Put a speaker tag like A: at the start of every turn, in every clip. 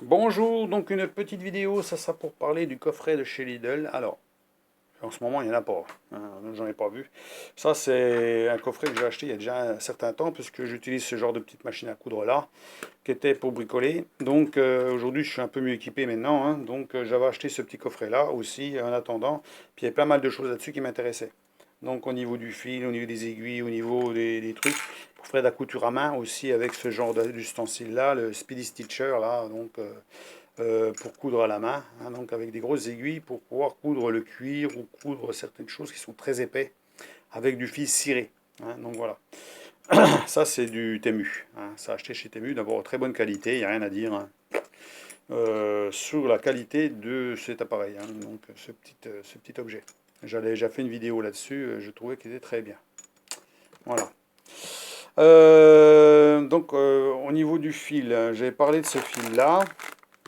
A: Bonjour, donc une petite vidéo, ça sera pour parler du coffret de chez Lidl. Alors, en ce moment, il n'y en a pas, hein, j'en ai pas vu. Ça, c'est un coffret que j'ai acheté il y a déjà un certain temps, puisque j'utilise ce genre de petite machine à coudre là, qui était pour bricoler. Donc, aujourd'hui, je suis un peu mieux équipé maintenant, hein, donc j'avais acheté ce petit coffret là aussi, en attendant. Puis il y a pas mal de choses là-dessus qui m'intéressaient. Donc, au niveau du fil, au niveau des aiguilles, au niveau des trucs, pour faire de la couture à main aussi avec ce genre d'ustensile là, le Speedy Stitcher là, donc. Pour coudre à la main, hein, donc avec des grosses aiguilles pour pouvoir coudre le cuir ou coudre certaines choses qui sont très épais avec du fil ciré, hein, donc voilà. Ça c'est du Temu, hein, ça acheté chez Temu, d'abord très bonne qualité, il n'y a rien à dire, hein, sur la qualité de cet appareil, hein, donc ce petit objet. J'avais déjà fait une vidéo là-dessus, je trouvais qu'il était très bien. Voilà. Au niveau du fil, j'ai parlé de ce fil-là.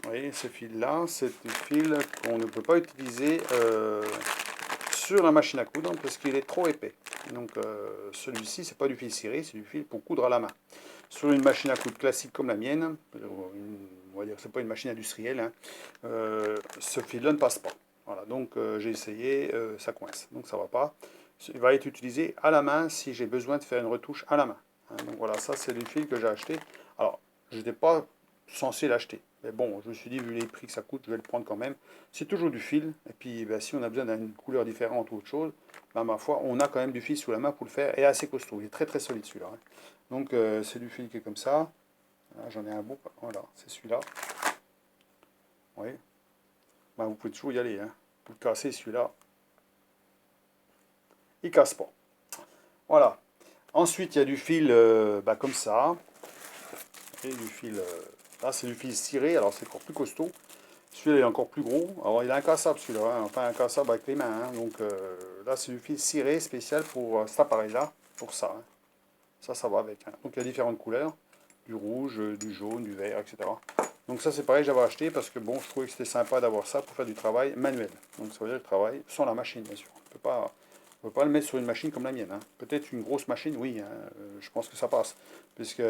A: Vous voyez, ce fil-là, c'est un fil qu'on ne peut pas utiliser sur la machine à coudre parce qu'il est trop épais. Donc celui-ci, c'est pas du fil ciré, c'est du fil pour coudre à la main. Sur une machine à coudre classique comme la mienne, on va dire que c'est pas une machine industrielle, hein, ce fil-là ne passe pas. Voilà, donc j'ai essayé, ça coince, donc ça va pas. Il va être utilisé à la main si j'ai besoin de faire une retouche à la main, hein. Donc voilà, ça c'est du fil que j'ai acheté. Alors, je n'étais pas censé l'acheter. Mais bon, je me suis dit, vu les prix que ça coûte, je vais le prendre quand même. C'est toujours du fil. Et puis, ben, si on a besoin d'une couleur différente ou autre chose, ben, ma foi, on a quand même du fil sous la main pour le faire. Et assez costaud. Il est très très solide celui-là, hein. Donc, c'est du fil qui est comme ça. J'en ai un beau. Voilà, c'est celui-là. Oui. Ben, vous pouvez toujours y aller, hein. Vous le casser celui-là. Il casse pas. Voilà. Ensuite, il y a du fil ben, comme ça. Et du fil. Là, c'est du fil ciré. Alors, c'est encore plus costaud. Celui-là est encore plus gros. Alors, il est incassable celui-là, hein. Enfin incassable avec les mains, hein. Donc là, c'est du fil ciré spécial pour cet appareil-là, pour ça, hein. Ça va avec, hein. Donc il y a différentes couleurs, du rouge, du jaune, du vert, etc. Donc ça, c'est pareil, j'avais acheté parce que bon, je trouvais que c'était sympa d'avoir ça pour faire du travail manuel. Donc ça veut dire le travail sans la machine, bien sûr. On peut pas le mettre sur une machine comme la mienne, hein. Peut-être une grosse machine, oui, hein, je pense que ça passe, puisque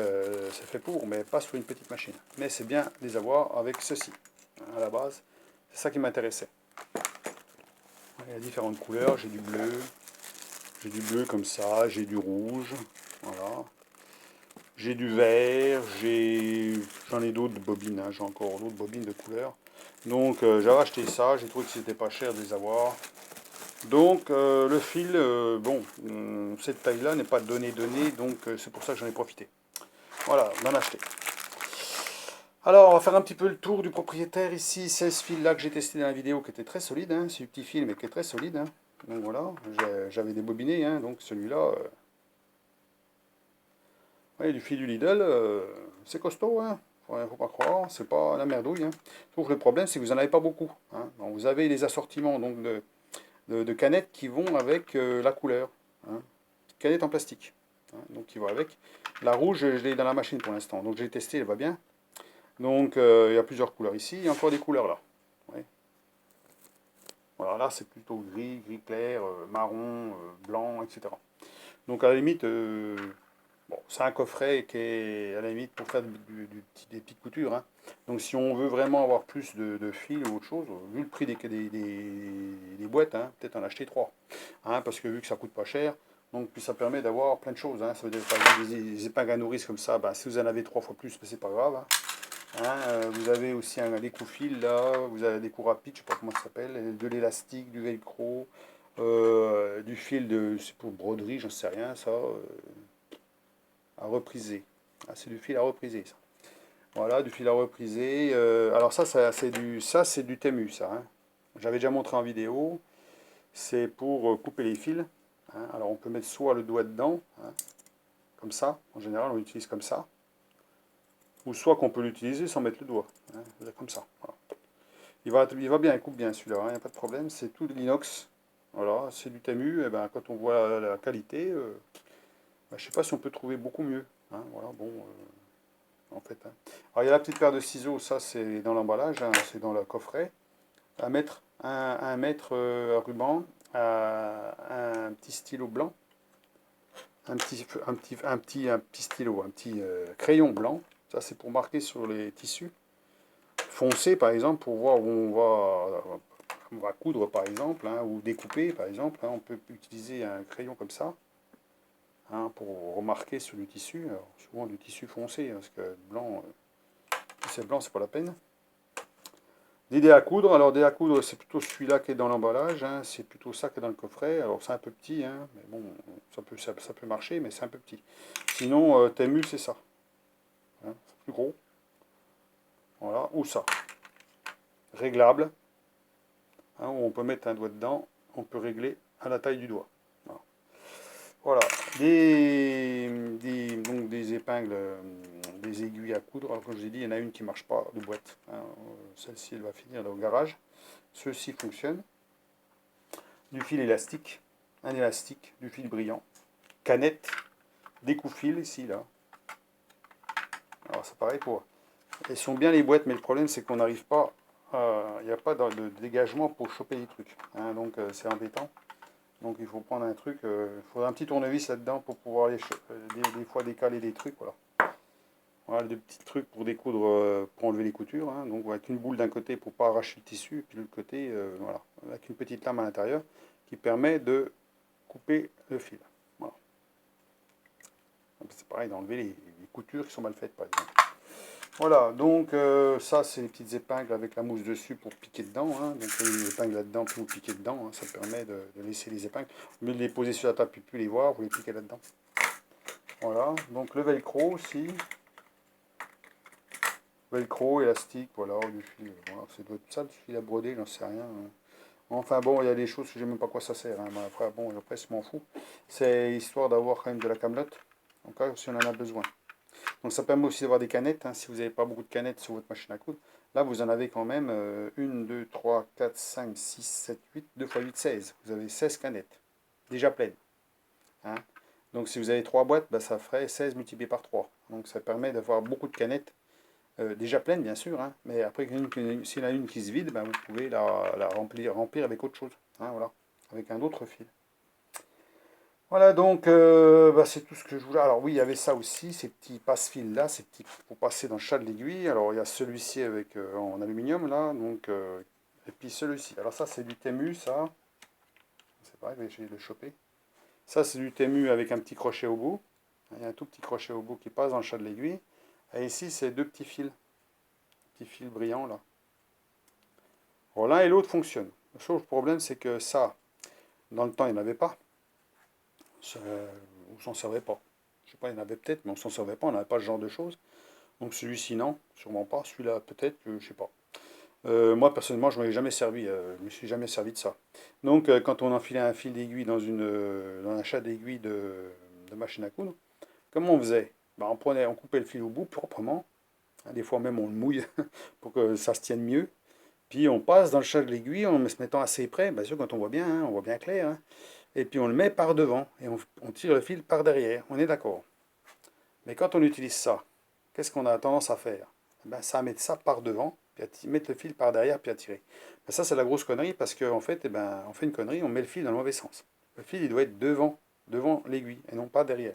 A: c'est fait pour, mais pas sur une petite machine. Mais c'est bien de les avoir avec ceci, hein, à la base. C'est ça qui m'intéressait. Il y a différentes couleurs, j'ai du bleu comme ça, j'ai du rouge, voilà. J'ai du vert, j'en ai d'autres bobines, hein, j'ai encore d'autres bobines de couleurs. Donc j'avais acheté ça, j'ai trouvé que c'était pas cher de les avoir. Donc le fil, bon, cette taille-là n'est pas donnée, donc c'est pour ça que j'en ai profité. Voilà, d'en acheter. Alors, on va faire un petit peu le tour du propriétaire ici. C'est ce fil-là que j'ai testé dans la vidéo qui était très solide, hein. C'est un petit fil mais qui est très solide, hein. Donc voilà, j'avais débobiné, hein. Donc celui-là, ouais, du fil du Lidl, c'est costaud, hein. Faut pas croire, c'est pas la merdouille, hein. Sauf que le problème, c'est que vous n'en avez pas beaucoup, hein. Donc, vous avez les assortiments donc, de canettes qui vont avec la couleur, hein. Canettes en plastique, hein, donc qui vont avec. La rouge, je l'ai dans la machine pour l'instant, donc j'ai testé, elle va bien. Donc il y a plusieurs couleurs ici, il y a encore des couleurs là. Ouais. Voilà, là c'est plutôt gris, gris clair, marron, blanc, etc. Donc à la limite, bon, c'est un coffret qui est à la limite pour faire des petites coutures, hein. Donc si on veut vraiment avoir plus de fil ou autre chose, vu le prix des boîtes, hein, peut-être en acheter trois, hein, parce que vu que ça coûte pas cher, donc puis ça permet d'avoir plein de choses, hein. Ça veut dire par exemple des épingles à nourrice comme ça, ben, si vous en avez trois fois plus, ben, c'est pas grave, hein. Hein, vous avez aussi des coups fil là, vous avez des coups rapides, je sais pas comment ça s'appelle, de l'élastique, du velcro, du fil c'est pour broderie, j'en sais rien, ça, à repriser. Ah, c'est du fil à repriser, ça. Voilà, du fil à repriser. Alors ça c'est du Temu, ça, hein. J'avais déjà montré en vidéo. C'est pour couper les fils, hein. Alors on peut mettre soit le doigt dedans, hein, comme ça. En général, on l'utilise comme ça. Ou soit qu'on peut l'utiliser sans mettre le doigt, hein, comme ça. Voilà. Il va bien, il coupe bien celui-là, il n'y a pas de problème. C'est tout de l'inox. Voilà, c'est du Temu. Et ben, quand on voit la qualité, ben, je ne sais pas si on peut trouver beaucoup mieux, hein. Voilà, bon, en fait, hein. Alors, il y a la petite paire de ciseaux, ça c'est dans l'emballage, hein, c'est dans le coffret. Un mètre à ruban, un petit stylo blanc, un petit stylo, un petit crayon blanc. Ça c'est pour marquer sur les tissus. foncé, par exemple, pour voir où on va coudre, par exemple, hein, ou découper, par exemple. Hein, on peut utiliser un crayon comme ça, hein, pour remarquer sur le tissu. Alors, souvent du tissu foncé, hein, parce que blanc, si c'est blanc, c'est pas la peine. Des dés à coudre, alors dés à coudre, c'est plutôt celui-là qui est dans l'emballage, hein, c'est plutôt ça qui est dans le coffret. Alors c'est un peu petit, hein, mais bon, ça peut marcher, mais c'est un peu petit. Sinon, Temu, c'est ça. Hein, c'est plus gros. Voilà, ou ça. Réglable, hein, où on peut mettre un doigt dedans, on peut régler à la taille du doigt. Voilà. Voilà. Donc des épingles, des aiguilles à coudre. Alors comme je vous ai dit, il y en a une qui ne marche pas de boîte. Hein, celle-ci, elle va finir au garage. Ceux-ci fonctionnent. Du fil élastique, un élastique, du fil brillant, canette, des coups-fil ici, là. Alors c'est pareil pour... Elles sont bien les boîtes, mais le problème c'est qu'on n'arrive pas... Il n'y a pas de dégagement pour choper les trucs. Hein, donc c'est embêtant. Donc il faut prendre un truc... Il faudra un petit tournevis là-dedans pour pouvoir des fois décaler des trucs. Voilà. Voilà des petits trucs pour découdre, pour enlever les coutures. Hein, donc avec une boule d'un côté pour ne pas arracher le tissu, et puis de l'autre côté, voilà, avec une petite lame à l'intérieur qui permet de couper le fil. Voilà. C'est pareil d'enlever les coutures qui sont mal faites, par exemple. Voilà, donc ça c'est les petites épingles avec la mousse dessus pour piquer dedans. Hein. Donc les épingles là-dedans, puis vous piquez dedans. Hein. Ça permet de laisser les épingles. Au lieu de les poser sur la table puis plus les voir, vous les piquez là-dedans. Voilà, donc le velcro aussi. Velcro, élastique, voilà, du fil. Voilà, c'est ça, du fil à broder, j'en sais rien. Hein. Enfin bon, il y a des choses que je ne sais même pas à quoi ça sert. Hein. Mais après, bon, après, je m'en fous. C'est histoire d'avoir quand même de la camelote, en cas si on en a besoin. Donc ça permet aussi d'avoir des canettes. Hein. Si vous n'avez pas beaucoup de canettes sur votre machine à coudre, là vous en avez quand même 1, 2, 3, 4, 5, 6, 7, 8, 2 x 8, 16. Vous avez 16 canettes, déjà pleines. Hein. Donc si vous avez 3 boîtes, bah, ça ferait 16 multiplié par 3. Donc ça permet d'avoir beaucoup de canettes. Déjà pleine bien sûr, hein, mais après s'il y en a une qui se vide, ben, vous pouvez la remplir avec autre chose, hein, voilà, avec un autre fil. Voilà donc bah, c'est tout ce que je voulais. Alors oui, il y avait ça aussi, ces petits passe-fils là, ces petits pour passer dans le chat de l'aiguille. Alors il y a celui-ci avec en aluminium là, donc et puis celui-ci. Alors ça c'est du Temu, ça. C'est pareil, je vais le choper. Ça c'est du Temu avec un petit crochet au bout. Il y a un tout petit crochet au bout qui passe dans le chat de l'aiguille. Et ici c'est deux petits fils brillants là. Alors l'un et l'autre fonctionnent. Le seul problème c'est que ça, dans le temps il n'y en avait pas. On s'en servait pas. Je sais pas, il y en avait peut-être, mais on s'en servait pas, on n'avait pas ce genre de choses. Donc celui-ci non, sûrement pas. Celui-là peut-être, je sais pas. Moi personnellement je ne m'en ai jamais servi, je me suis jamais servi de ça. Donc quand on enfilait un fil d'aiguille dans un chat d'aiguille de machine à coudre, comment on faisait? Ben, on coupait le fil au bout proprement. Des fois même on le mouille pour que ça se tienne mieux. Puis on passe dans le chat de l'aiguille en se mettant assez près, bien sûr quand on voit bien, hein, on voit bien clair. Hein. Et puis on le met par devant et on tire le fil par derrière, on est d'accord. Mais quand on utilise ça, qu'est-ce qu'on a tendance à faire? Ben, ça à mettre ça par devant, puis à mettre le fil par derrière, puis à tirer. Ben, ça c'est la grosse connerie parce qu'en fait, ben, on fait une connerie, on met le fil dans le mauvais sens. Le fil il doit être devant l'aiguille et non pas derrière.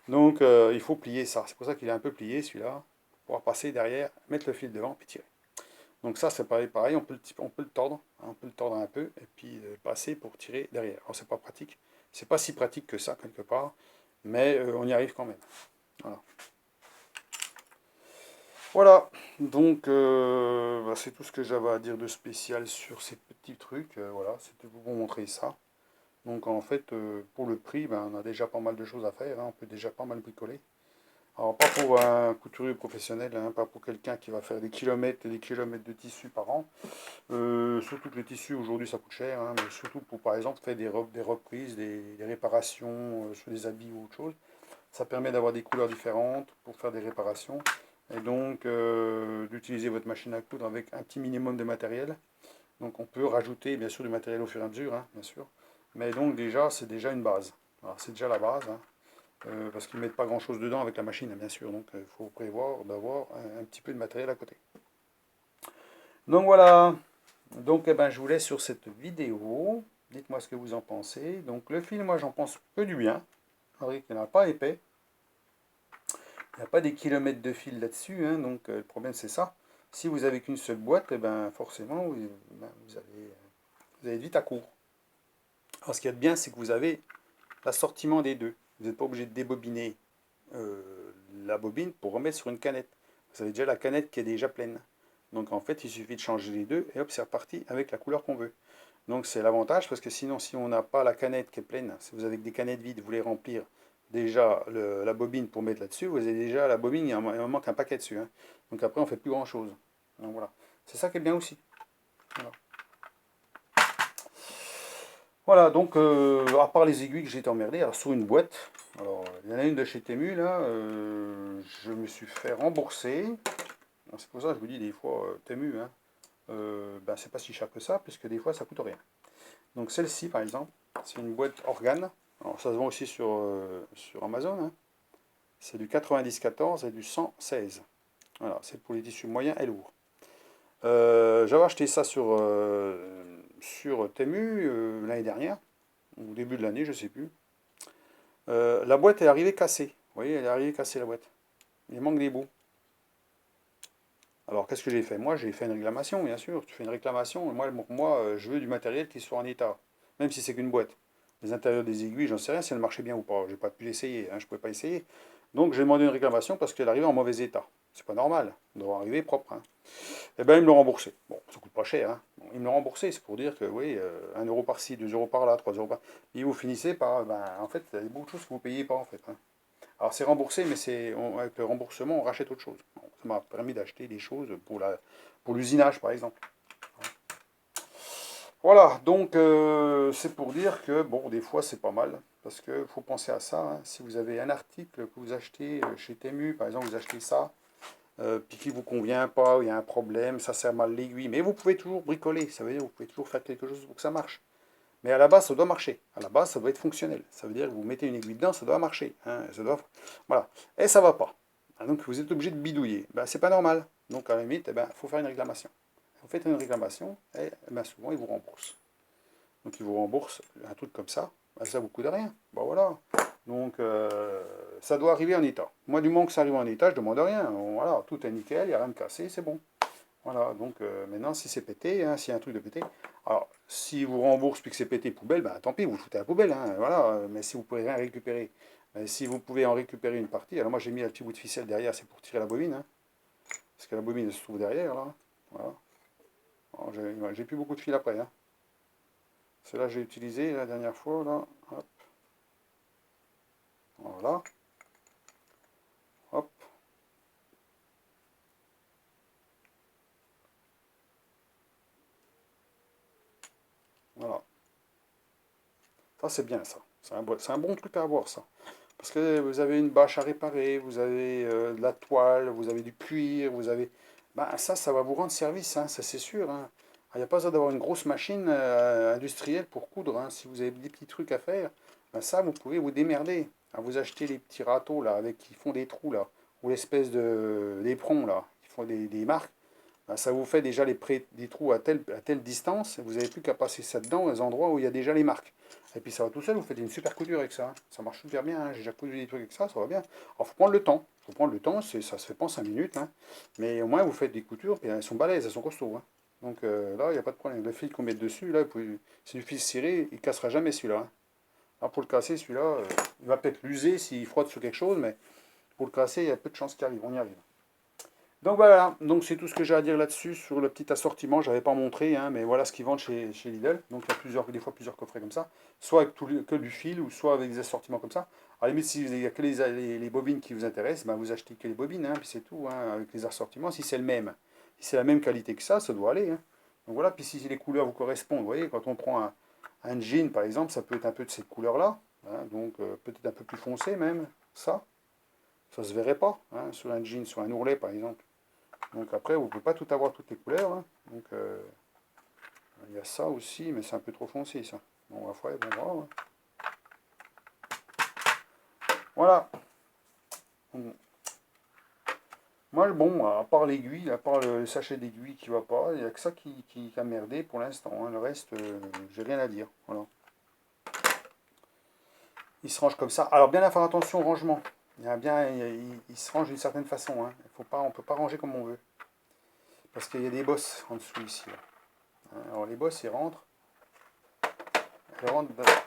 A: Donc il faut plier ça, c'est pour ça qu'il est un peu plié celui-là, pour pouvoir passer derrière, mettre le fil devant, puis tirer. Donc ça c'est pareil, on peut le tordre, hein, on peut le tordre un peu, et puis passer pour tirer derrière. Alors c'est pas pratique, c'est pas si pratique que ça quelque part, mais on y arrive quand même. Voilà. Voilà, donc bah, c'est tout ce que j'avais à dire de spécial sur ces petits trucs. Voilà, c'était pour vous montrer ça. Donc en fait, pour le prix, ben, on a déjà pas mal de choses à faire, hein, on peut déjà pas mal bricoler. Alors pas pour un couturier professionnel, hein, pas pour quelqu'un qui va faire des kilomètres et des kilomètres de tissu par an. Surtout que le tissu aujourd'hui ça coûte cher, hein, mais surtout pour par exemple faire des reprises, des réparations sur des habits ou autre chose. Ça permet d'avoir des couleurs différentes pour faire des réparations. Et donc d'utiliser votre machine à coudre avec un petit minimum de matériel. Donc on peut rajouter bien sûr du matériel au fur et à mesure, hein, bien sûr. Mais donc déjà c'est déjà une base. C'est déjà la base. Hein. Parce qu'ils ne mettent pas grand chose dedans avec la machine, bien sûr, donc il faut prévoir d'avoir un petit peu de matériel à côté. Donc voilà, donc eh ben, je vous laisse sur cette vidéo, dites-moi ce que vous en pensez. Donc le fil, moi j'en pense que du bien, vous voyez qu'il n'y en a pas épais, il n'y a pas des kilomètres de fil là-dessus, hein, donc le problème c'est ça, Si vous avez qu'une seule boîte, eh ben, forcément, vous allez vite à court. Alors, ce qu'il y a de bien, c'est que vous avez l'assortiment des deux. Vous n'êtes pas obligé de débobiner la bobine pour remettre sur une canette. Vous avez déjà la canette qui est déjà pleine. Donc en fait, il suffit de changer les deux et hop, c'est reparti avec la couleur qu'on veut. Donc c'est l'avantage parce que sinon, si on n'a pas la canette qui est pleine, si vous avez des canettes vides, vous voulez remplir déjà la bobine pour mettre là-dessus, vous avez déjà la bobine, il manque un paquet dessus. Hein. Donc après, on ne fait plus grand-chose. Donc voilà. C'est ça qui est bien aussi. Voilà. Voilà, donc à part les aiguilles que j'ai été emmerdé, alors sur une boîte, alors il y en a une de chez Temu là, je me suis fait rembourser. C'est pour ça que je vous dis des fois, Temu, hein, ben, c'est pas si cher que ça, puisque des fois ça coûte rien. Donc celle-ci par exemple, c'est une boîte organe, alors ça se vend aussi sur Amazon, hein. C'est du 90-14 et du 116. Voilà, c'est pour les tissus moyens et lourds. J'avais acheté ça sur Temu l'année dernière, au début de l'année, je sais plus. La boîte est arrivée cassée. Vous voyez, elle est arrivée cassée la boîte. Il manque des bouts. Alors qu'est-ce que j'ai fait? Moi, j'ai fait une réclamation, bien sûr. Tu fais une réclamation. Moi, je veux du matériel qui soit en état, même si c'est qu'une boîte. Les intérieurs des aiguilles, j'en sais rien si elle marchait bien ou pas. J'ai pas pu l'essayer, hein, je ne pouvais pas essayer. Donc j'ai demandé une réclamation parce qu'elle arrivait en mauvais état. C'est pas normal. Elle doit arriver propre. Hein. Eh bien, ils me l'ont remboursé. Bon, ça coûte pas cher. Hein. Bon, ils me l'ont remboursé, c'est pour dire que oui, 1 euro par-ci, 2 euros par-là, 3 euros par-là. Et vous finissez par, ben, en fait, il y a beaucoup de choses que vous ne payez pas en fait. Hein. Alors c'est remboursé, mais avec le remboursement, on rachète autre chose. Bon, ça m'a permis d'acheter des choses pour l'usinage, par exemple. Voilà, donc c'est pour dire que, bon, des fois, c'est pas mal. Parce qu'il faut penser à ça. Hein. Si vous avez un article que vous achetez chez Temu, par exemple, vous achetez ça, puis qui ne vous convient pas, il y a un problème, ça sert mal l'aiguille, mais vous pouvez toujours bricoler. Ça veut dire que vous pouvez toujours faire quelque chose pour que ça marche. Mais à la base, ça doit marcher. À la base, ça doit être fonctionnel. Ça veut dire que vous mettez une aiguille dedans, ça doit marcher. Hein, voilà. Et ça ne va pas. Donc vous êtes obligé de bidouiller. Ben, c'est pas normal. Donc à la limite, il faut faire une réclamation. Vous faites une réclamation, et ben, souvent ils vous remboursent. Donc ils vous remboursent un truc comme ça. Ben, ça ne vous coûte rien. Ben, voilà. Donc ça doit arriver en état. Moi, du moment que ça arrive en état, je ne demande rien. Voilà, tout est nickel, il n'y a rien de cassé, c'est bon. Voilà, donc maintenant, si c'est pété, hein, s'il y a un truc de pété, alors si vous remboursez puis que c'est pété poubelle, ben, tant pis, vous le foutez à la poubelle, hein, voilà, mais si vous pouvez rien récupérer, si vous pouvez en récupérer une partie, alors moi j'ai mis un petit bout de ficelle derrière, c'est pour tirer la bobine, hein, parce que la bobine elle se trouve derrière, là, voilà. J'ai plus beaucoup de fil après, hein. Celle-là j'ai utilisé la dernière fois, là, hop, voilà, hop, voilà. Ça c'est bien ça, c'est un bon truc à avoir ça. Parce que vous avez une bâche à réparer, vous avez de la toile, vous avez du cuir, vous avez... Ben, ça va vous rendre service, hein, ça c'est sûr. Hein. Il n'y a pas besoin d'avoir une grosse machine industrielle pour coudre. Hein. Si vous avez des petits trucs à faire, ben ça, vous pouvez vous démerder. Hein, vous achetez les petits râteaux là, qui font des trous là, ou l'espèce d'éperon là, qui font des marques. Ben, ça vous fait déjà des trous à telle distance, vous n'avez plus qu'à passer ça dedans, aux endroits où il y a déjà les marques. Et puis ça va tout seul, vous faites une super couture avec ça. Hein. Ça marche super bien, hein. J'ai déjà cousu des trucs avec ça, ça va bien. Alors faut prendre le temps. Faut prendre le temps, ça se fait pas en 5 minutes. Hein. Mais au moins vous faites des coutures, et elles sont balèzes, elles sont costauds. Hein. Donc là, il n'y a pas de problème. Le fil qu'on met dessus, là, c'est du fil ciré, il ne cassera jamais celui-là. Hein. Alors pour le casser, celui-là, il va peut-être l'user s'il frotte sur quelque chose, mais pour le casser, il y a peu de chances qu'il arrive, on y arrive. Donc voilà, donc c'est tout ce que j'ai à dire là-dessus sur le petit assortiment. Je n'avais pas montré, hein, mais voilà ce qu'ils vendent chez Lidl. Donc il y a des fois plusieurs coffrets comme ça, soit avec que du fil ou soit avec des assortiments comme ça. À la limite, s'il n'y a que les bobines qui vous intéressent, ben vous achetez que les bobines, hein, puis c'est tout, hein, avec les assortiments. Si c'est le même, si c'est la même qualité que ça doit aller. Hein. Donc voilà, puis si les couleurs vous correspondent, vous voyez, quand on prend un jean par exemple, ça peut être un peu de cette couleur-là, hein, donc peut-être un peu plus foncé même, ça se verrait pas, hein, sur un jean, sur un ourlet par exemple. Donc après, vous ne pouvez pas tout avoir toutes les couleurs. Hein. Donc il y a ça aussi, mais c'est un peu trop foncé ça. Bon, la fois, bon, voilà. Hein. Voilà. Moi, bon, à part l'aiguille, à part le sachet d'aiguille qui va pas, il n'y a que ça qui a merdé pour l'instant. Hein. Le reste, j'ai rien à dire. Voilà. Il se range comme ça. Alors bien à faire attention au rangement. Il se range d'une certaine façon. Hein. On ne peut pas ranger comme on veut. parce qu'il y a des bosses en dessous ici. Là. Alors les bosses, ils rentrent.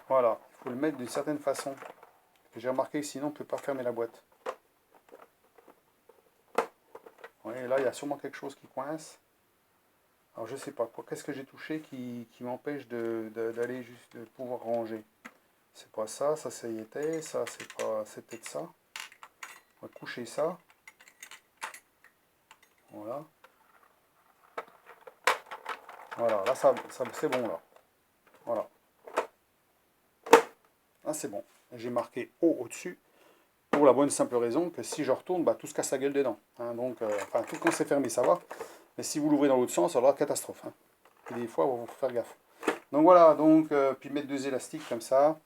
A: Voilà, il faut le mettre d'une certaine façon. J'ai remarqué que sinon on ne peut pas fermer la boîte. Vous voyez, là il y a sûrement quelque chose qui coince. Alors je sais pas, qu'est-ce que j'ai touché qui m'empêche d'aller juste de pouvoir ranger. C'est pas ça, ça y était, ça c'est pas, c'est peut-être ça. On va coucher ça. Voilà. Voilà, là ça c'est bon là. Voilà. Là c'est bon. J'ai marqué O au-dessus. Pour la bonne simple raison que si je retourne, bah, tout se casse la gueule dedans. Hein, donc, enfin, tout quand c'est fermé, ça va. Mais si vous l'ouvrez dans l'autre sens, alors catastrophe. Hein. Et des fois, il faut faire gaffe. Donc voilà, donc, puis mettre 2 élastiques comme ça,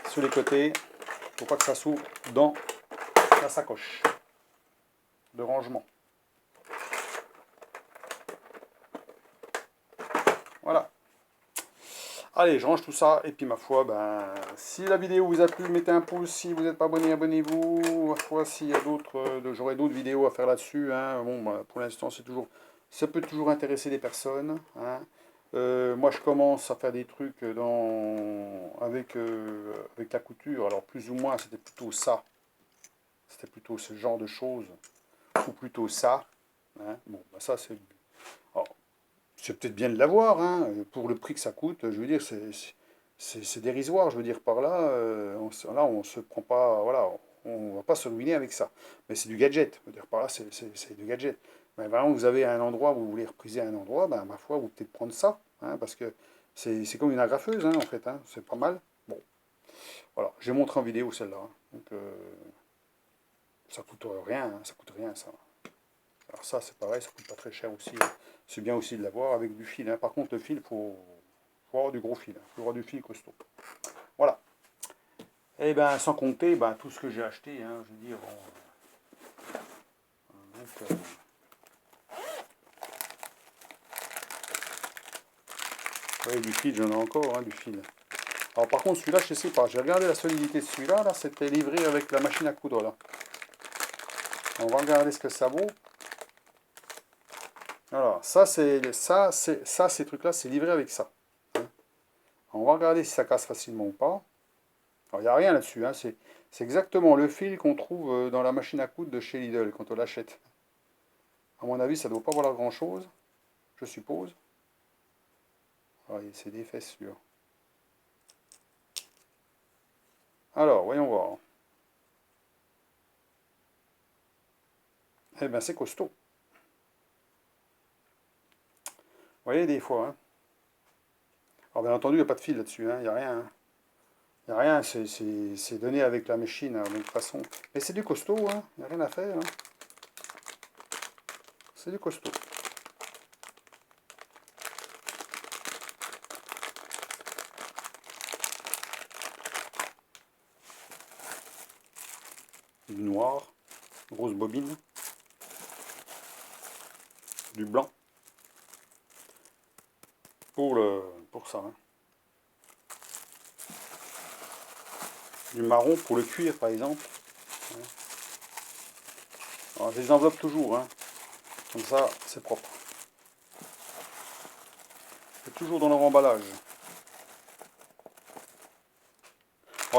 A: sur les côtés, pour pas que ça s'ouvre dans la sacoche de rangement. Voilà. Allez, je range tout ça, et puis ma foi, ben, si la vidéo vous a plu, mettez un pouce, si vous n'êtes pas abonné, abonnez-vous. Ma foi, s'il y a j'aurai d'autres vidéos à faire là-dessus. Hein. Bon, ben, pour l'instant, ça peut toujours intéresser des personnes. Hein. Moi, je commence à faire des trucs avec la couture. Alors, plus ou moins, c'était plutôt ça. C'était plutôt ce genre de choses. Ou plutôt ça. Hein. Bon, ben, ça, c'est... C'est peut-être bien de l'avoir, hein, pour le prix que ça coûte. Je veux dire, c'est dérisoire. Je veux dire, par là, on se prend pas... Voilà, on va pas se ruiner avec ça. Mais c'est du gadget. Je veux dire, par là, c'est du gadget. Mais vraiment, vous avez un endroit où vous voulez repriser un endroit, ben, ma foi, vous peut-être prendre ça. Hein, parce que c'est comme une agrafeuse, hein, en fait. Hein, c'est pas mal. Bon, voilà. J'ai montré en vidéo celle-là. Hein, donc, ça coûte rien. Hein, ça coûte rien, ça. Alors ça, c'est pareil, ça coûte pas très cher aussi. Hein. C'est bien aussi de l'avoir avec du fil. Hein. Par contre, le fil, faut avoir du gros fil. Il faut avoir du fil costaud. Voilà. Et bien, sans compter tout ce que j'ai acheté. Hein, je veux dire, donc, ouais, du fil, j'en ai encore, hein, du fil. Alors par contre, celui-là, je sais pas. J'ai regardé la solidité de celui-là. Là, c'était livré avec la machine à coudre. Là. On va regarder ce que ça vaut. Alors, ces trucs-là, c'est livré avec ça. Hein. On va regarder si ça casse facilement ou pas. Alors, il n'y a rien là-dessus. Hein. C'est exactement le fil qu'on trouve dans la machine à coudre de chez Lidl quand on l'achète. À mon avis, ça ne doit pas valoir grand-chose, je suppose. C'est des fesses sûres. Alors, voyons voir. Eh bien, c'est costaud. Vous voyez, des fois. Hein. Alors, bien entendu, il n'y a pas de fil là-dessus. Hein. Il n'y a rien. Hein. Il n'y a rien, c'est donné avec la machine, hein, de toute façon. Mais c'est du costaud, hein. Il n'y a rien à faire. Hein. C'est du costaud. Du noir, grosse bobine, du blanc, pour ça. Hein. Du marron pour le cuir, par exemple. Alors, je les enveloppe toujours, hein. Comme ça, c'est propre. C'est toujours dans leur emballage.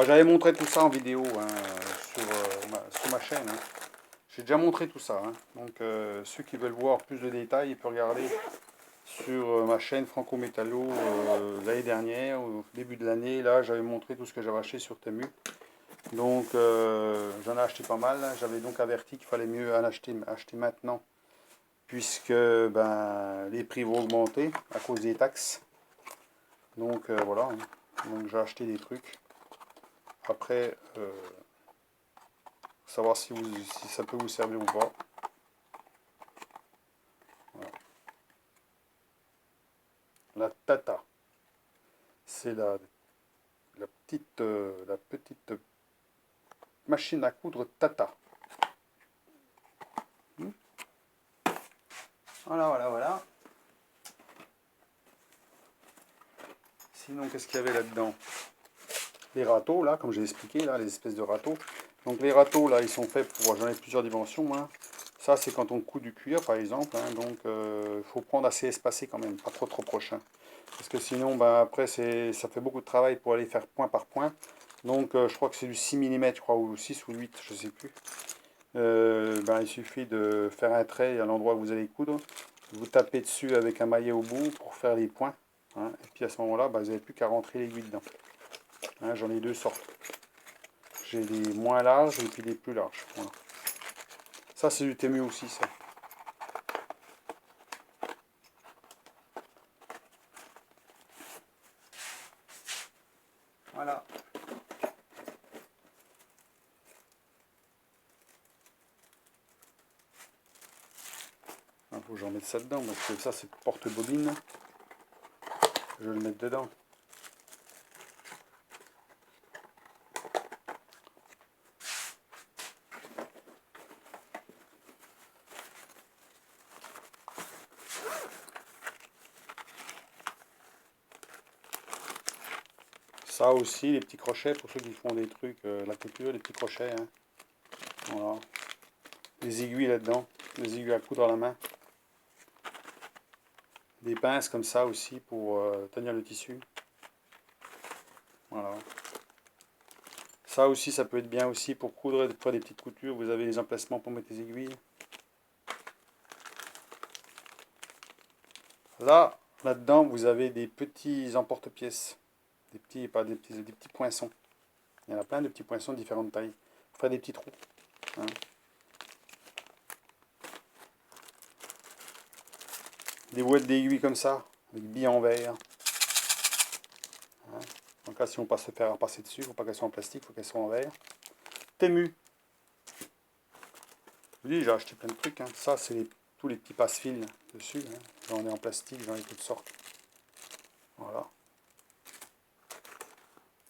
A: J'avais montré tout ça en vidéo hein, sur ma chaîne. Hein. J'ai déjà montré tout ça. Hein. Donc ceux qui veulent voir plus de détails, ils peuvent regarder sur ma chaîne Franco Métallo l'année dernière, au début de l'année. Là, j'avais montré tout ce que j'avais acheté sur Temu. Donc j'en ai acheté pas mal. J'avais donc averti qu'il fallait mieux en acheter maintenant, puisque les prix vont augmenter à cause des taxes. Donc voilà. Hein. Donc j'ai acheté des trucs. Après, savoir si ça peut vous servir ou pas. Voilà. La Tata. C'est la petite machine à coudre Tata. Voilà. Sinon, qu'est-ce qu'il y avait là-dedans? Les râteaux, là, comme j'ai expliqué, là, les espèces de râteaux. Donc les râteaux, là, ils sont faits pour, j'en ai plusieurs dimensions, hein. Ça, c'est quand on coud du cuir, par exemple, hein, donc il faut prendre assez espacé quand même, pas trop proche, hein. Parce que sinon, bah, après, ça fait beaucoup de travail pour aller faire point par point. Donc, je crois que c'est du 6 mm, je crois, ou 6 ou 8, je sais plus. Ben, il suffit de faire un trait à l'endroit où vous allez coudre. Vous tapez dessus avec un maillet au bout pour faire les points, hein. Et puis à ce moment-là, ben, vous n'avez plus qu'à rentrer l'aiguille dedans, hein. J'en ai deux sortes. J'ai des moins larges et puis des plus larges. Voilà. Ça, c'est du Temu aussi, ça. Voilà. Il faut que j'en mette ça dedans, parce que ça, c'est porte-bobine. Je vais le mettre dedans. Ça aussi, les petits crochets, pour ceux qui font des trucs, la couture, les petits crochets, hein. Voilà. Des aiguilles là-dedans, des aiguilles à coudre à la main. Des pinces comme ça aussi pour tenir le tissu. Voilà. Ça aussi, ça peut être bien aussi pour coudre et faire des petites coutures. Vous avez les emplacements pour mettre les aiguilles. Là, là-dedans, vous avez des petits emporte-pièces. Des petits, pas des petits poinçons. Il y en a plein de petits poinçons de différentes tailles. Pour faire des petits trous, hein. Des boîtes d'aiguilles comme ça, avec billes en verre, hein. En cas si on passe se faire passer dessus, il ne faut pas qu'elles soient en plastique, il faut qu'elles soient en verre. Temu. Je vous dis, j'ai acheté plein de trucs, hein. Ça, c'est tous les petits passe-fils dessus, hein. J'en ai en plastique, j'en ai toutes sortes. Voilà.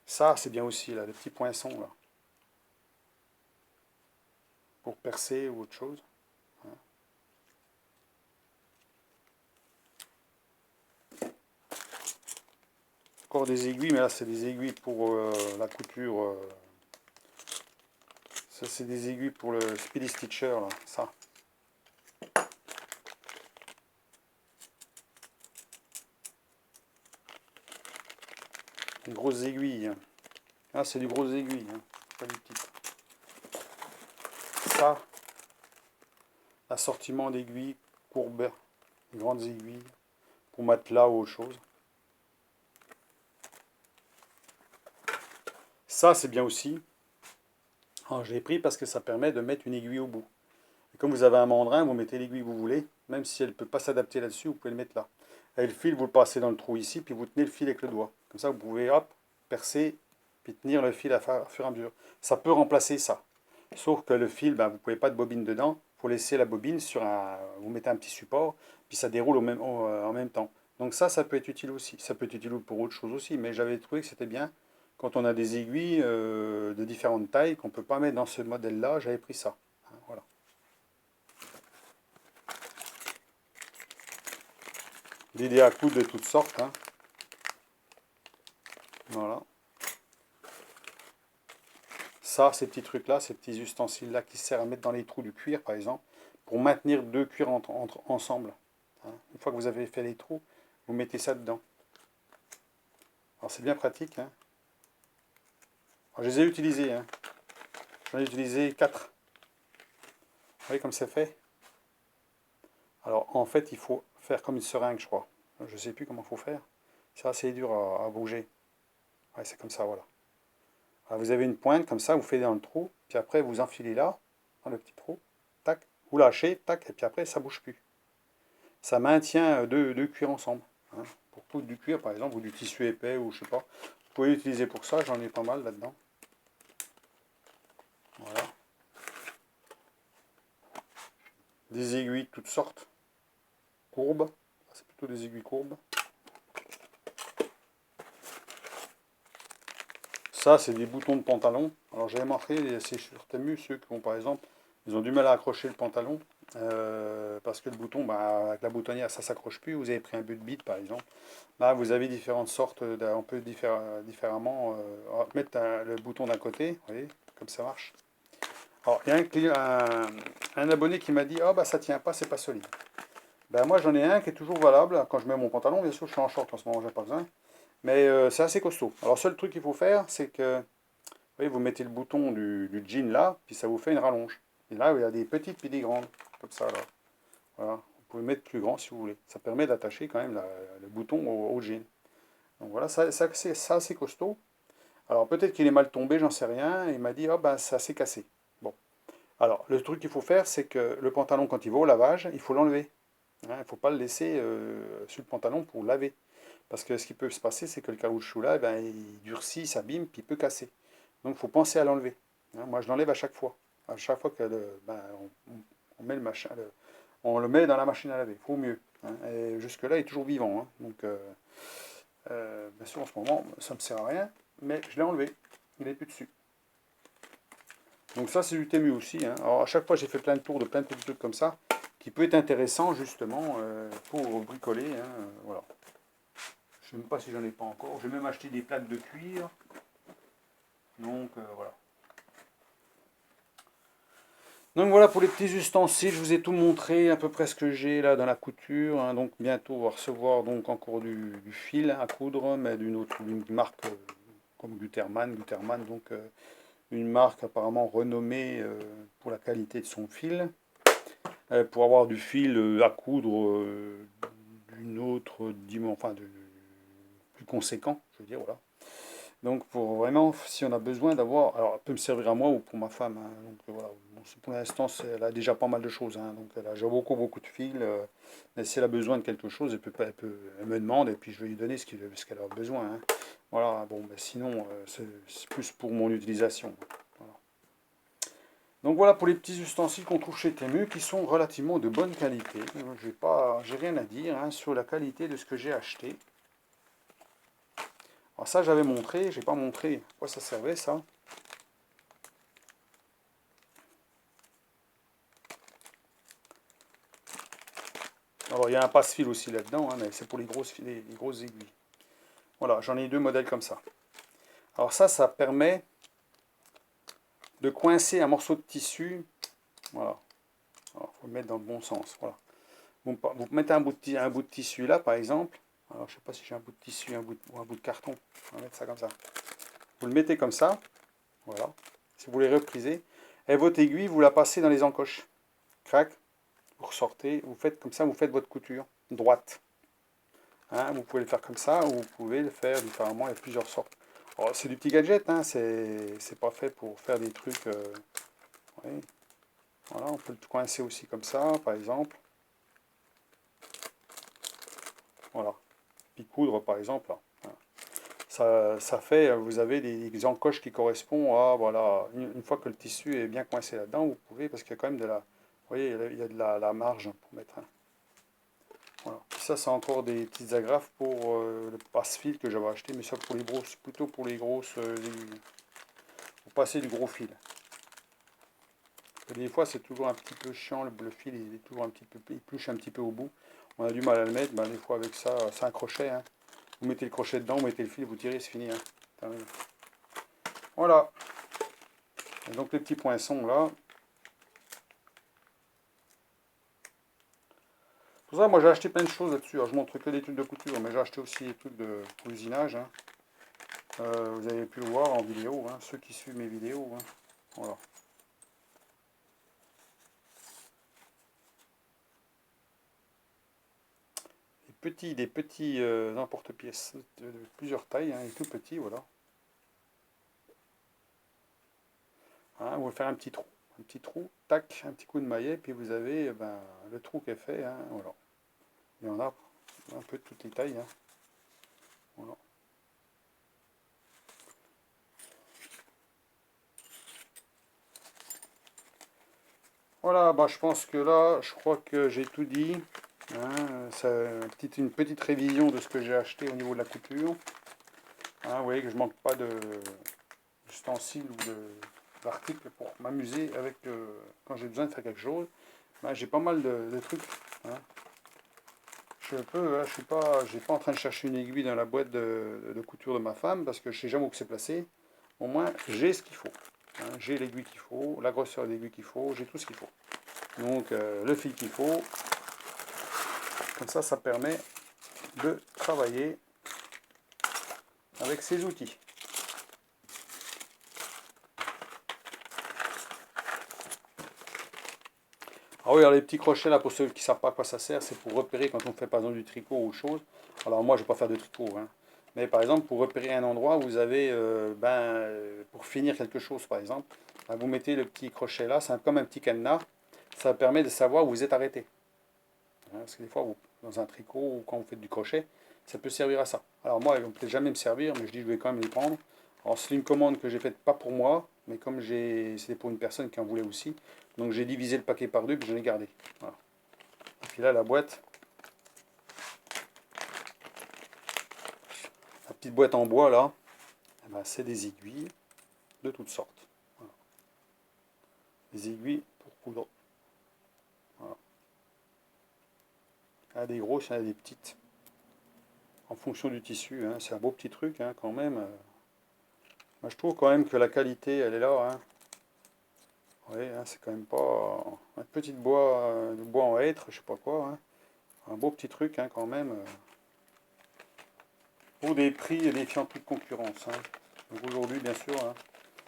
A: Ça, c'est bien aussi, là, les petits poinçons, là. Pour percer ou autre chose, hein. Encore des aiguilles, mais là, c'est des aiguilles pour la couture. Ça, c'est des aiguilles pour le Speedy Stitcher, là. Ça. Des grosses aiguilles, hein. Ah, c'est du gros aiguilles, hein, pas du petit. Ça, assortiment d'aiguilles, courbes, des grandes aiguilles, pour matelas ou autre chose. Ça, c'est bien aussi. Alors, je l'ai pris parce que ça permet de mettre une aiguille au bout. Et comme vous avez un mandrin, vous mettez l'aiguille que vous voulez, même si elle ne peut pas s'adapter là-dessus, vous pouvez le mettre là. Et le fil, vous le passez dans le trou ici, puis vous tenez le fil avec le doigt. Comme ça, vous pouvez, hop, percer, puis tenir le fil à fur et à mesure. Ça peut remplacer ça. Sauf que le fil, ben, vous ne pouvez pas de bobine dedans. Il faut laisser la bobine sur un... Vous mettez un petit support, puis ça déroule en même temps. Donc ça peut être utile aussi. Ça peut être utile pour autre chose aussi. Mais j'avais trouvé que c'était bien quand on a des aiguilles de différentes tailles qu'on ne peut pas mettre dans ce modèle-là. J'avais pris ça, hein, voilà. Des dés à coudre de toutes sortes, hein. Voilà. Ça, ces petits trucs-là, ces petits ustensiles-là qui servent à mettre dans les trous du cuir, par exemple, pour maintenir deux cuirs ensemble, hein. Une fois que vous avez fait les trous, vous mettez ça dedans. Alors c'est bien pratique, hein. Alors, je les ai utilisés, hein. J'en ai utilisé 4. Vous voyez comme c'est fait? Alors en fait, il faut faire comme une seringue, je crois. Je ne sais plus comment il faut faire. C'est assez dur à bouger. Ouais, c'est comme ça, voilà. Alors, vous avez une pointe comme ça, vous faites dans le trou, puis après vous enfilez là, dans le petit trou, tac, vous lâchez, tac, et puis après ça bouge plus. Ça maintient deux cuirs ensemble, hein. Pour coudre du cuir par exemple, ou du tissu épais, ou je sais pas. Vous pouvez l'utiliser pour ça, j'en ai pas mal là-dedans. Voilà. Des aiguilles de toutes sortes, courbes, c'est plutôt des aiguilles courbes. Ça, c'est des boutons de pantalon. Alors j'avais montré, c'est sur Temu, ceux qui ont par exemple, ils ont du mal à accrocher le pantalon, parce que le bouton, bah, avec la boutonnière, ça s'accroche plus. Vous avez pris un but de bite par exemple. Là, vous avez différentes sortes, on peut différemment mettre le bouton d'un côté, vous voyez, comme ça marche. Alors, il y a un abonné qui m'a dit, ah bah ça tient pas, c'est pas solide. Ben moi j'en ai un qui est toujours valable quand je mets mon pantalon, bien sûr je suis en short en ce moment, j'ai pas besoin. Mais c'est assez costaud. Alors seul truc qu'il faut faire, c'est que vous voyez, vous mettez le bouton du jean là, puis ça vous fait une rallonge. Et là, il y a des petites puis des grandes, comme ça là. Voilà. Vous pouvez mettre plus grand si vous voulez. Ça permet d'attacher quand même le bouton au jean. Donc voilà, ça c'est costaud. Alors peut-être qu'il est mal tombé, j'en sais rien. Il m'a dit, oh ben ça s'est cassé. Bon. Alors le truc qu'il faut faire, c'est que le pantalon, quand il va au lavage, il faut l'enlever. Hein, il ne faut pas le laisser sur le pantalon pour laver. Parce que ce qui peut se passer, c'est que le caoutchouc là, eh ben, il durcit, il s'abîme, puis il peut casser. Donc il faut penser à l'enlever. Hein, moi je l'enlève à chaque fois. À chaque fois que ben, on met le machin, on le met dans la machine à laver. Il faut mieux. Hein, et jusque-là, il est toujours vivant. Hein, donc bien sûr en ce moment, ça ne me sert à rien. Mais je l'ai enlevé. Il n'est plus dessus. Donc ça c'est du Temu aussi. Hein. Alors à chaque fois j'ai fait plein de tours de plein de petits trucs comme ça, qui peut être intéressant justement pour bricoler. Hein, voilà. Je ne sais même pas si j'en ai pas encore. J'ai même acheté des plaques de cuir. Donc voilà. Donc voilà pour les petits ustensiles, je vous ai tout montré, à peu près ce que j'ai là dans la couture. Hein. Donc bientôt on va recevoir donc encore du fil à coudre, mais d'une marque comme Gutermann. Gutermann, donc une marque apparemment renommée pour la qualité de son fil. Pour avoir du fil à coudre d'une autre dimension, enfin plus conséquent, je veux dire, voilà. Donc pour vraiment, si on a besoin d'avoir, alors elle peut me servir à moi ou pour ma femme, hein, donc voilà. Bon, pour l'instant, elle a déjà pas mal de choses, hein, donc elle a déjà beaucoup de fils. Mais si elle a besoin de quelque chose, elle me demande et puis je vais lui donner ce qu'elle a besoin. Hein. Voilà, bon, ben sinon, c'est plus pour mon utilisation. Voilà. Donc voilà pour les petits ustensiles qu'on trouve chez Temu qui sont relativement de bonne qualité. J'ai rien à dire hein, sur la qualité de ce que j'ai acheté. Alors ça j'avais montré, j'ai pas montré à quoi ça servait ça. Alors il y a un passe-fil aussi là-dedans, hein, mais c'est pour les grosses aiguilles. Voilà, j'en ai deux modèles comme ça. Alors ça permet de coincer un morceau de tissu. Voilà. Alors, faut le mettre dans le bon sens. Voilà. Vous mettez un bout de tissu là, par exemple. Alors, je sais pas si j'ai un bout de tissu ou un bout de carton. On va mettre ça comme ça. Vous le mettez comme ça. Voilà. Si vous voulez repriser. Et votre aiguille, vous la passez dans les encoches. Crac. Vous ressortez. Vous faites comme ça, vous faites votre couture droite. Hein, vous pouvez le faire comme ça ou vous pouvez le faire différemment. Il y a plusieurs sortes. C'est du petit gadget. Hein, c'est pas fait pour faire des trucs. Oui. Voilà, on peut le coincer aussi comme ça, par exemple. Voilà. Puis coudre, par exemple. Là. Ça fait, vous avez des encoches qui correspondent à, voilà, une fois que le tissu est bien coincé là-dedans, vous pouvez, parce qu'il y a quand même vous voyez, il y a de la marge pour mettre un. Voilà. Puis ça, c'est encore des petites agrafes pour le passe-fil que j'avais acheté, mais ça pour les grosses, plutôt pour les grosses aiguilles. Pour passer du gros fil. Et des fois, c'est toujours un petit peu chiant, le fil, il est toujours un petit peu, il pluche un petit peu au bout. On a du mal à le mettre, ben, des fois avec ça, c'est un crochet. Hein. Vous mettez le crochet dedans, vous mettez le fil, vous tirez, c'est fini. Hein. Voilà. Et donc les petits poinçons là. Pour ça, moi j'ai acheté plein de choses là-dessus. Alors, je montre que des trucs de couture, mais j'ai acheté aussi des trucs de usinage. Hein. Vous avez pu le voir en vidéo, hein, ceux qui suivent mes vidéos. Hein. Voilà. Des petits emporte-pièces de plusieurs tailles, hein, et tout petits, voilà. Hein, vous faire un petit trou, tac, un petit coup de maillet, puis vous avez ben, le trou qui est fait, hein, voilà. Il y en a un peu de toutes les tailles, hein, voilà. Voilà, bah, je pense que là, je crois que j'ai tout dit. Hein, une petite révision de ce que j'ai acheté au niveau de la couture. Hein, vous voyez que je manque pas d'ustensiles ou d'articles pour m'amuser avec quand j'ai besoin de faire quelque chose. Ben, j'ai pas mal de trucs. Hein. Je suis pas en train de chercher une aiguille dans la boîte de couture de ma femme parce que je sais jamais où c'est placé. Au moins, j'ai ce qu'il faut. hein. J'ai l'aiguille qu'il faut, la grosseur d'aiguille qu'il faut, j'ai tout ce qu'il faut. Donc le fil qu'il faut. Comme ça permet de travailler avec ces outils. Ah oui, alors les petits crochets là, pour ceux qui ne savent pas à quoi ça sert, c'est pour repérer quand on fait par exemple du tricot ou autre chose. Alors moi je ne vais pas faire de tricot, hein. Mais par exemple pour repérer un endroit où vous avez, pour finir quelque chose par exemple, ben, vous mettez le petit crochet là, c'est comme un petit cadenas, ça permet de savoir où vous êtes arrêté. Hein, parce que des fois, dans un tricot ou quand vous faites du crochet, ça peut servir à ça. Alors moi, ils vont peut-être jamais me servir, mais je dis je vais quand même les prendre. Alors c'est une commande que j'ai faite pas pour moi, mais comme c'était pour une personne qui en voulait aussi, donc j'ai divisé le paquet par deux, puis j'en ai gardé. Voilà. Et puis là, la boîte, la petite boîte en bois là, eh ben, c'est des aiguilles de toutes sortes. Voilà. Des aiguilles pour coudre. Voilà. Il y en a des grosses, il y en a des petites. En fonction du tissu, hein. C'est un beau petit truc hein, quand même. Moi, je trouve quand même que la qualité, elle est là. Hein. Oui, hein, c'est quand même pas un petit bois, de bois en hêtre, je sais pas quoi. Hein. Un beau petit truc hein, quand même. Pour des prix défiant toute concurrence. Hein. Donc aujourd'hui, bien sûr, hein,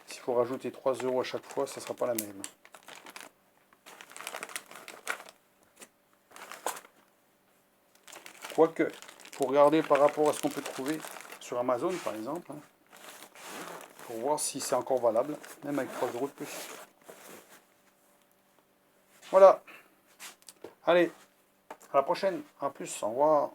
A: s'il faut rajouter 3 € à chaque fois, ça ne sera pas la même. Quoique, pour regarder par rapport à ce qu'on peut trouver sur Amazon, par exemple, hein, pour voir si c'est encore valable, même avec 3 € de plus. Voilà. Allez, à la prochaine. À plus. Au revoir.